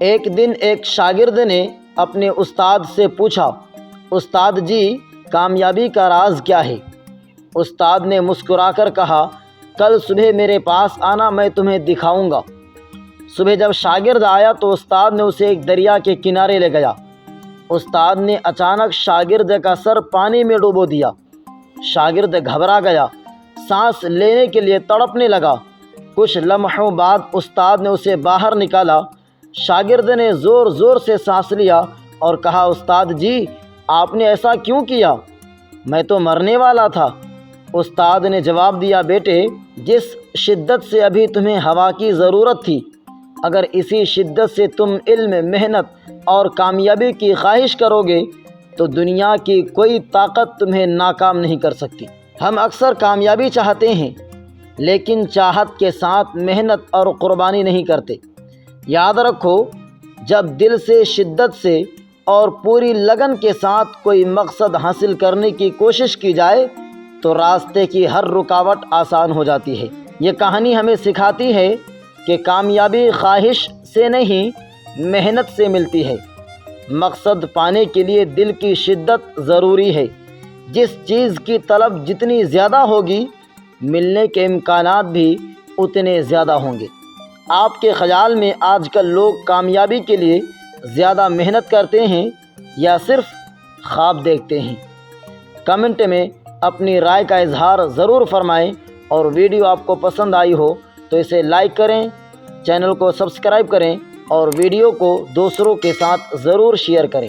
ایک دن ایک شاگرد نے اپنے استاد سے پوچھا، استاد جی کامیابی کا راز کیا ہے؟ استاد نے مسکرا کر کہا، کل صبح میرے پاس آنا، میں تمہیں دکھاؤں گا۔ صبح جب شاگرد آیا تو استاد نے اسے ایک دریا کے کنارے لے گیا۔ استاد نے اچانک شاگرد کا سر پانی میں ڈبو دیا۔ شاگرد گھبرا گیا، سانس لینے کے لیے تڑپنے لگا۔ کچھ لمحوں بعد استاد نے اسے باہر نکالا۔ شاگرد نے زور زور سے سانس لیا اور کہا، استاد جی آپ نے ایسا کیوں کیا؟ میں تو مرنے والا تھا۔ استاد نے جواب دیا، بیٹے جس شدت سے ابھی تمہیں ہوا کی ضرورت تھی، اگر اسی شدت سے تم علم، محنت اور کامیابی کی خواہش کرو گے تو دنیا کی کوئی طاقت تمہیں ناکام نہیں کر سکتی۔ ہم اکثر کامیابی چاہتے ہیں لیکن چاہت کے ساتھ محنت اور قربانی نہیں کرتے۔ یاد رکھو، جب دل سے، شدت سے اور پوری لگن کے ساتھ کوئی مقصد حاصل کرنے کی کوشش کی جائے تو راستے کی ہر رکاوٹ آسان ہو جاتی ہے۔ یہ کہانی ہمیں سکھاتی ہے کہ کامیابی خواہش سے نہیں، محنت سے ملتی ہے۔ مقصد پانے کے لیے دل کی شدت ضروری ہے۔ جس چیز کی طلب جتنی زیادہ ہوگی، ملنے کے امکانات بھی اتنے زیادہ ہوں گے۔ آپ کے خیال میں آج کل لوگ کامیابی کے لیے زیادہ محنت کرتے ہیں یا صرف خواب دیکھتے ہیں؟ کمنٹ میں اپنی رائے کا اظہار ضرور فرمائیں، اور ویڈیو آپ کو پسند آئی ہو تو اسے لائک کریں، چینل کو سبسکرائب کریں اور ویڈیو کو دوسروں کے ساتھ ضرور شیئر کریں۔